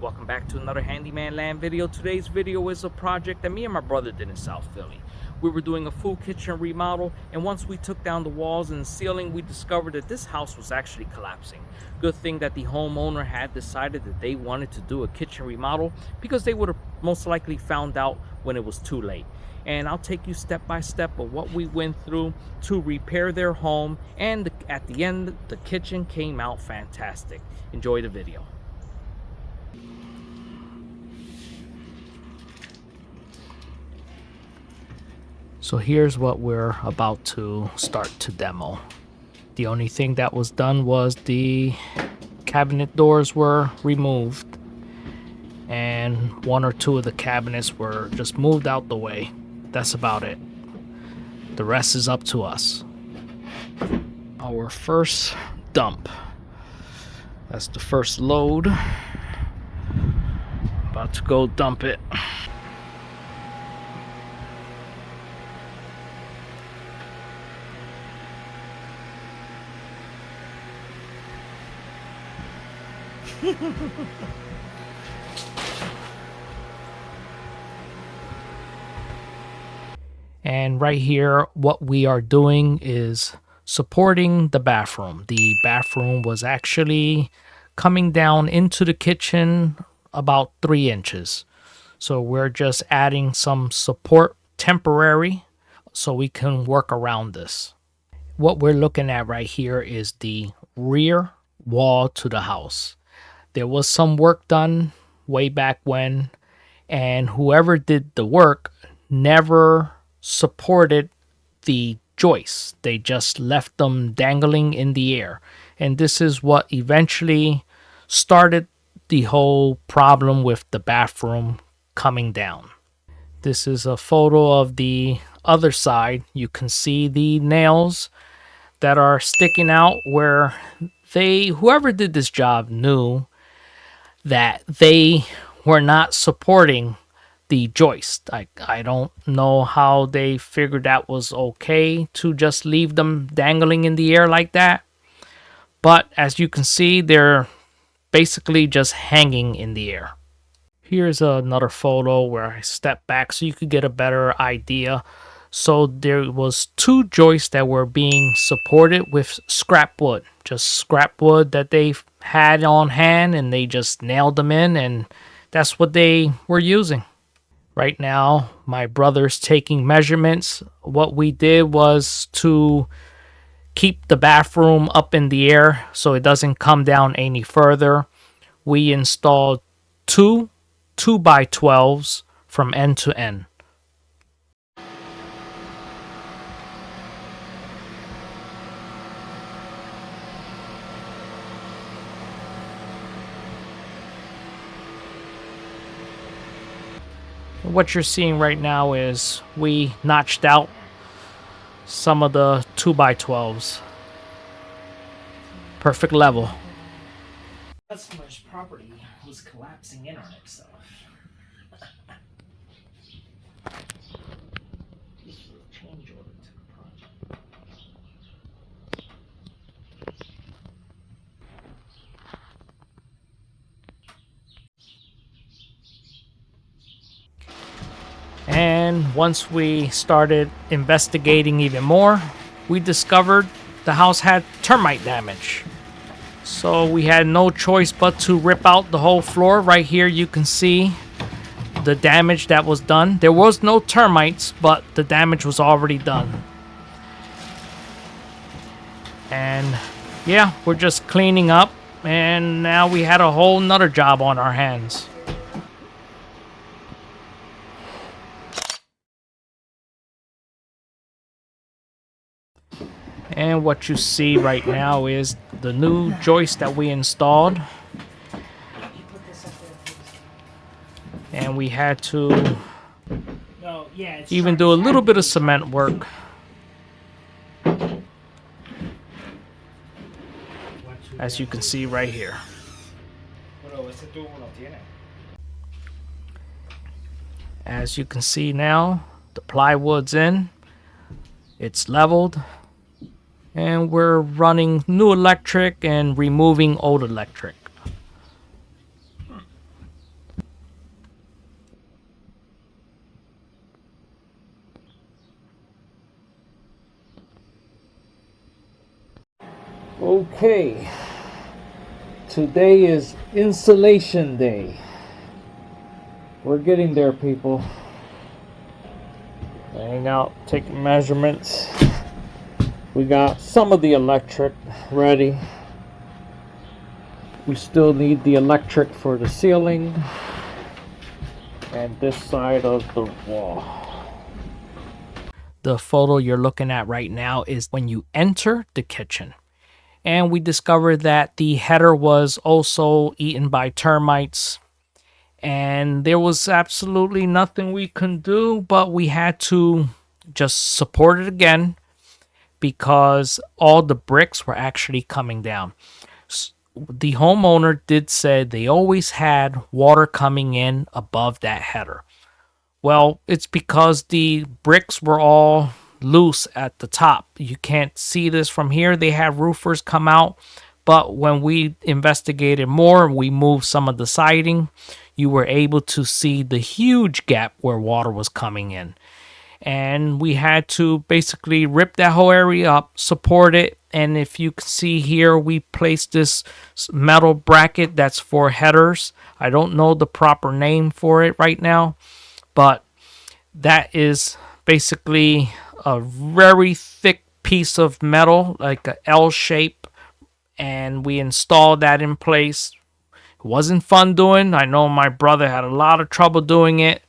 Welcome back to another Handyman Land video. Today's video is a project that me and my brother did in South Philly. We were doing a full kitchen remodel, and once we took down the walls and the ceiling, we discovered that this house was actually collapsing. Good thing that the homeowner had decided that they wanted to do a kitchen remodel, because they would have most likely found out when it was too late. And I'll take you step by step of what we went through to repair their home, and at the end, the kitchen came out fantastic. Enjoy the video. So here's what we're about to start to demo. The only thing that was done was the cabinet doors were removed, and one or two of the cabinets were just moved out the way. That's about it. The rest is up to us. Our first dump. That's the first load. About to go dump it. And right here, what we are doing is supporting the bathroom. The bathroom was actually coming down into the kitchen about 3 inches. So we're just adding some support temporary so we can work around this. What we're looking at right here is the rear wall to the house. There was some work done way back when, and whoever did the work never supported the joists. They just left them dangling in the air. And this is what eventually started the whole problem with the bathroom coming down. This is a photo of the other side. You can see the nails that are sticking out where whoever did this job knew that they were not supporting the joist. I don't know how they figured that was okay to just leave them dangling in the air like that. But as you can see, they're basically just hanging in the air. Here's another photo where I step back so you could get a better idea. So there was 2 joists that were being supported with scrap wood. Just scrap wood that they had on hand, and they just nailed them in, and that's what they were using. Right now, my brother's taking measurements. What we did was to keep the bathroom up in the air so it doesn't come down any further. We installed 2 2x12s from end to end. What you're seeing right now is we notched out some of the 2x12s. Perfect level. Customer's property was collapsing in on itself. This was a change order to the project. And once we started investigating even more, we discovered the house had termite damage. So we had no choice but to rip out the whole floor. Right here you can see the damage that was done. There was no termites, but the damage was already done. And yeah, we're just cleaning up, and now we had a whole nother job on our hands. And what you see right now is the new joist that we installed. And we had to even do a little bit of cement work. As you can see right here. As you can see now, the plywood's in. It's leveled. And we're running new electric and removing old electric. Okay, today is insulation day. We're getting there, people. Laying out, taking measurements. We got some of the electric ready. We still need the electric for the ceiling and this side of the wall. The photo you're looking at right now is when you enter the kitchen. And we discovered that the header was also eaten by termites. And there was absolutely nothing we could do, but we had to just support it again because all the bricks were actually coming down. The homeowner did say they always had water coming in above that header. Well, it's because the bricks were all loose at the top. You can't see this from here. They have roofers come out, but when we investigated more, we moved some of the siding. You were able to see the huge gap where water was coming in. And we had to basically rip that whole area up, support it. And if you can see here, we placed this metal bracket that's for headers. I don't know the proper name for it right now, but that is basically a very thick piece of metal, like a L shape, and we installed that in place. It wasn't fun doing. I know my brother had a lot of trouble doing it,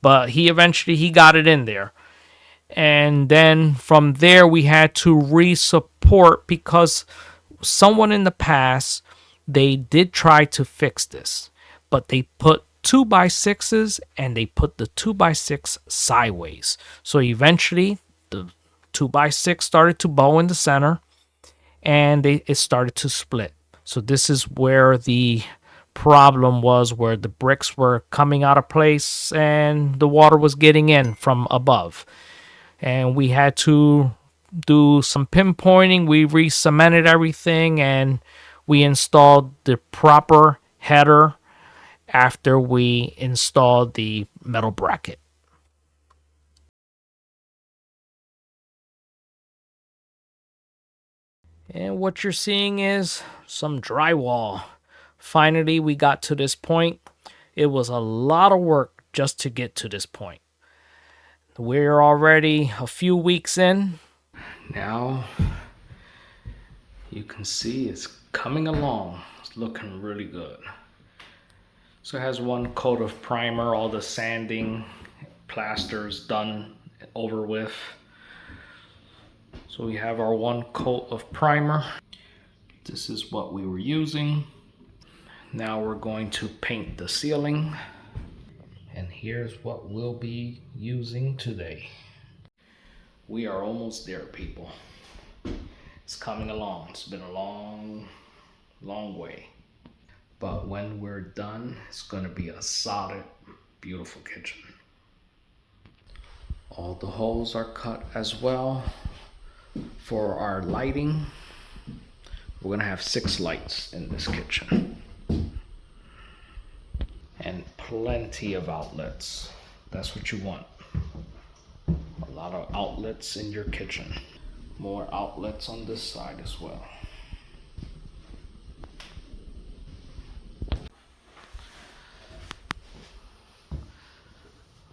but he eventually got it in there. And then from there we had to re-support because someone in the past, they did try to fix this, but they put 2x6s and they put the 2x6 sideways. So eventually the 2x6 started to bow in the center and it started to split. So this is where the problem was, where the bricks were coming out of place and the water was getting in from above. And we had to do some pinpointing. We re-cemented everything and we installed the proper header after we installed the metal bracket. And what you're seeing is some drywall. Finally, we got to this point. It was a lot of work just to get to this point. We're already a few weeks in. Now you can see it's coming along. It's looking really good. So it has one coat of primer, all the sanding, plasters done, over with. So we have our one coat of primer. This is what we were using. Now we're going to paint the ceiling. And here's what we'll be using today. We are almost there, people. It's coming along. It's been a long, long way. But when we're done, it's gonna be a solid, beautiful kitchen. All the holes are cut as well for our lighting. We're gonna have 6 lights in this kitchen. And plenty of outlets. That's what you want. A lot of outlets in your kitchen. More outlets on this side as well.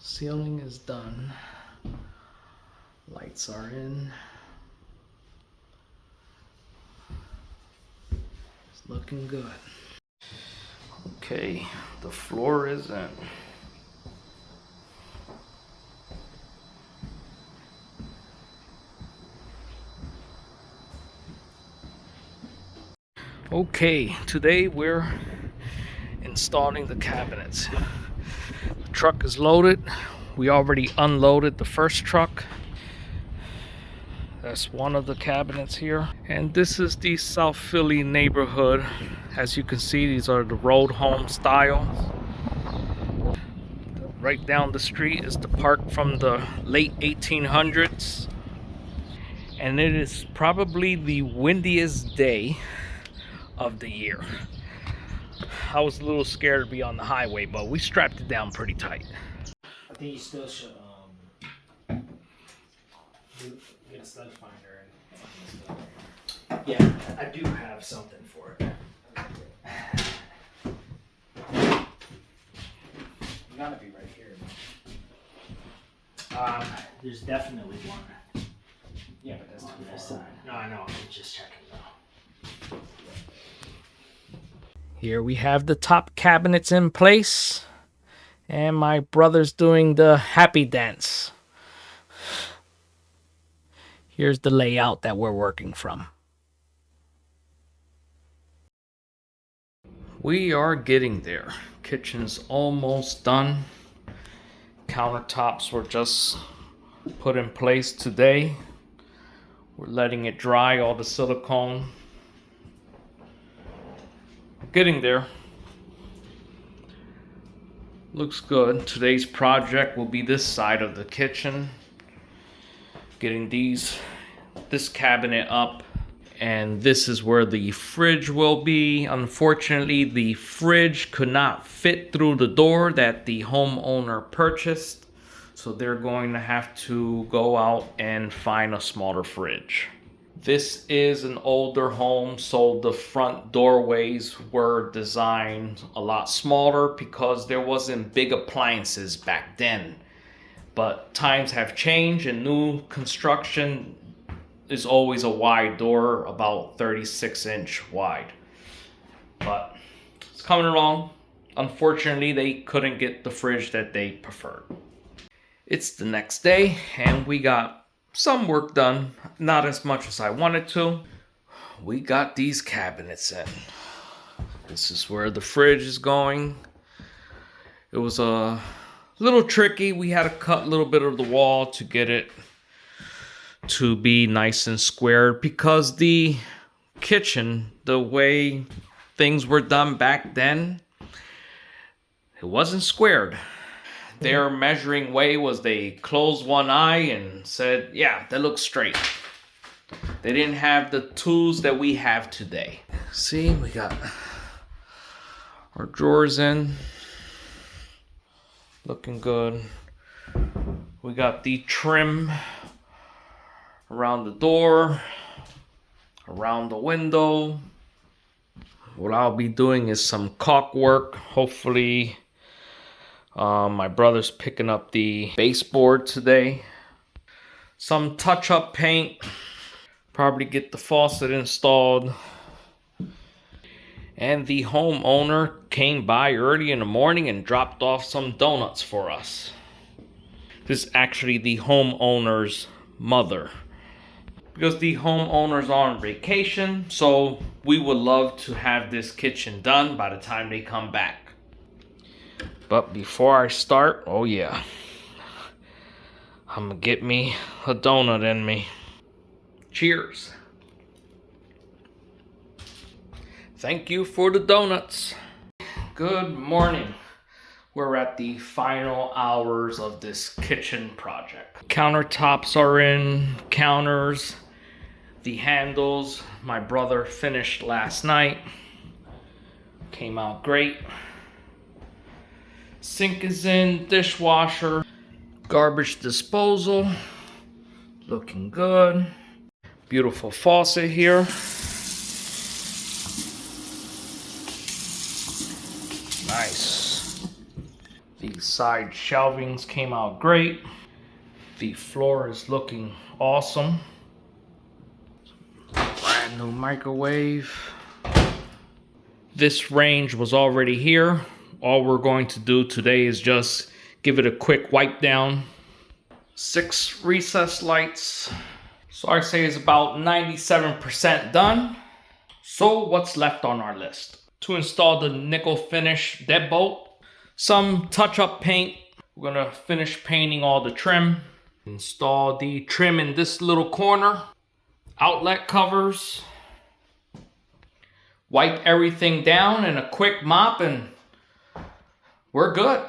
Ceiling is done. Lights are in. It's looking good. Okay, the floor is in. Okay, today we're installing the cabinets. The truck is loaded. We already unloaded the first truck. That's one of the cabinets here. And this is the South Philly neighborhood. As you can see, these are the road home style. Right down the street is the park from the late 1800s. And it is probably the windiest day of the year. I was a little scared to be on the highway, but we strapped it down pretty tight. I think you still should get a stud finder and find this stuff. Yeah, I do have something for it. You gotta be right here. There's definitely one. Yeah, but that's on this side. No, I know. I'm just checking though. Here we have the top cabinets in place, and my brother's doing the happy dance. Here's the layout that we're working from. We are getting there. Kitchen's almost done. Countertops were just put in place today. We're letting it dry, all the silicone. Getting there. Looks good. Today's project will be this side of the kitchen. Getting this cabinet up. And this is where the fridge will be. Unfortunately, the fridge could not fit through the door that the homeowner purchased. So they're going to have to go out and find a smaller fridge. This is an older home, so the front doorways were designed a lot smaller because there wasn't big appliances back then. But times have changed, and new construction is always a wide door, about 36-inch wide. But it's coming along. Unfortunately, they couldn't get the fridge that they preferred. It's the next day, and we got some work done. Not as much as I wanted to. We got these cabinets in. This is where the fridge is going. It was a little tricky. We had to cut a little bit of the wall to get it to be nice and square, because the kitchen, the way things were done back then, it wasn't squared. Their measuring way was they closed one eye and said, yeah, that looks straight. They didn't have the tools that we have today. See, we got our drawers in. Looking good. We got the trim around the door, around the window. What I'll be doing is some caulk work. Hopefully, my brother's picking up the baseboard today. Some touch-up paint. Probably get the faucet installed. And the homeowner came by early in the morning and dropped off some donuts for us. This is actually the homeowner's mother, because the homeowner's on vacation, so we would love to have this kitchen done by the time they come back. But before I start, oh yeah, I'm gonna get me a donut in me. Cheers. Thank you for the donuts. Good morning. We're at the final hours of this kitchen project. Countertops are in, counters, the handles, my brother finished last night. Came out great. Sink is in, dishwasher, garbage disposal, looking good. Beautiful faucet here. Nice. The side shelvings came out great. The floor is looking awesome. Brand new microwave. This range was already here. All we're going to do today is just give it a quick wipe down. 6 recess lights. So I say it's about 97% done. So what's left on our list? To install the nickel finish deadbolt. Some touch-up paint. We're gonna finish painting all the trim. Install the trim in this little corner. Outlet covers. Wipe everything down in a quick mop and we're good.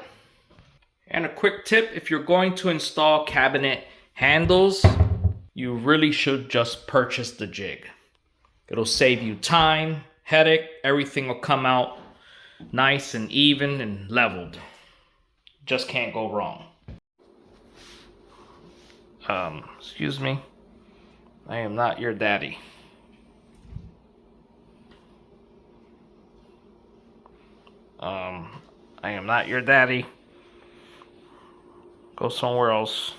And a quick tip, if you're going to install cabinet handles, you really should just purchase the jig. It'll save you time, headache, everything will come out nice and even and leveled. Just can't go wrong. Excuse me. I am not your daddy. I am not your daddy. Go somewhere else.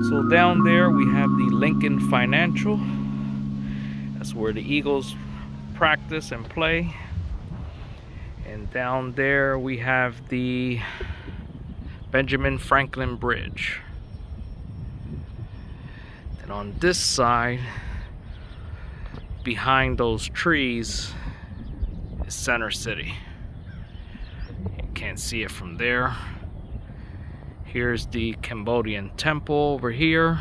So down there we have the Lincoln Financial. That's where the Eagles practice and play. And down there we have the Benjamin Franklin Bridge. And on this side, behind those trees, is Center City. You can't see it from there. Here's the Cambodian temple over here.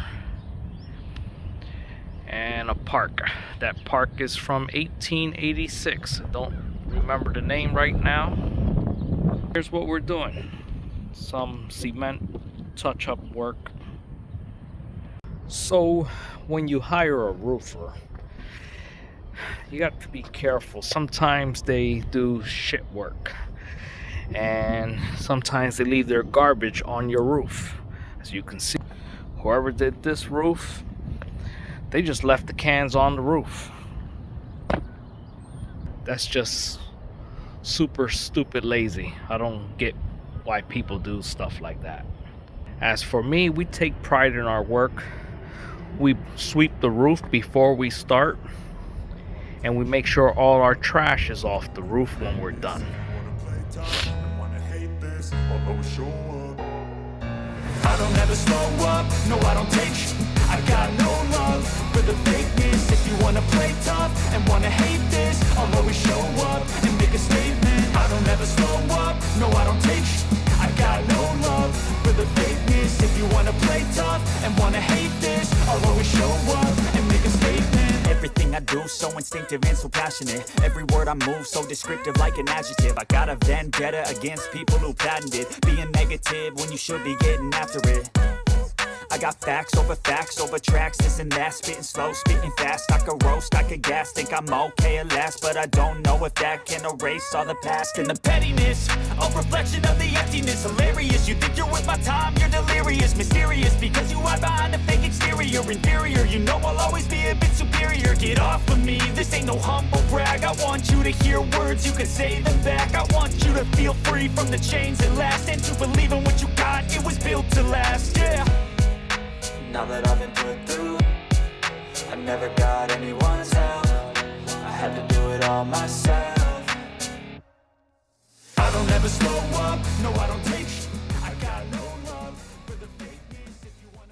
And a park. That park is from 1886. I don't remember the name right now. Here's what we're doing. Some cement touch-up work. So when you hire a roofer, you got to be careful. Sometimes they do shit work, and sometimes they leave their garbage on your roof. As you can see, whoever did this roof, they just left the cans on the roof. That's just super stupid lazy. I don't get why people do stuff like that. As for me, we take pride in our work. We sweep the roof before we start, and we make sure all our trash is off the roof when we're done. I don't ever slow up, no I don't take sh**. I got no love for the fakeness. If you wanna play tough and wanna hate this, I'll always show up and make a statement. I don't ever slow up, no I don't take sh**. I got no love for the fakeness. If you wanna play tough and wanna hate this, I'll always show up and make a statement. Everything I do so instinctive and so passionate. Every word I move so descriptive like an adjective. I got a vendetta against people who patented being negative when you should be getting after it. I got facts over tracks, this and that. Spitting slow, spitting fast. I could roast, I could gas. Think I'm okay at last, but I don't know if that can erase all the past. And the pettiness, a reflection of the emptiness. Hilarious, you think you're worth my time, you're delirious. Mysterious, because you hide behind a fake exterior. Inferior, you know I'll always be a bit superior. Get off of me, this ain't no humble brag. I want you to hear words, you can say them back. I want you to feel free from the chains that last, and to believe in what you got, it was built to last, yeah. Now that I've been put through, I never got anyone's help. I had to do it all myself. I don't ever slow up, no I don't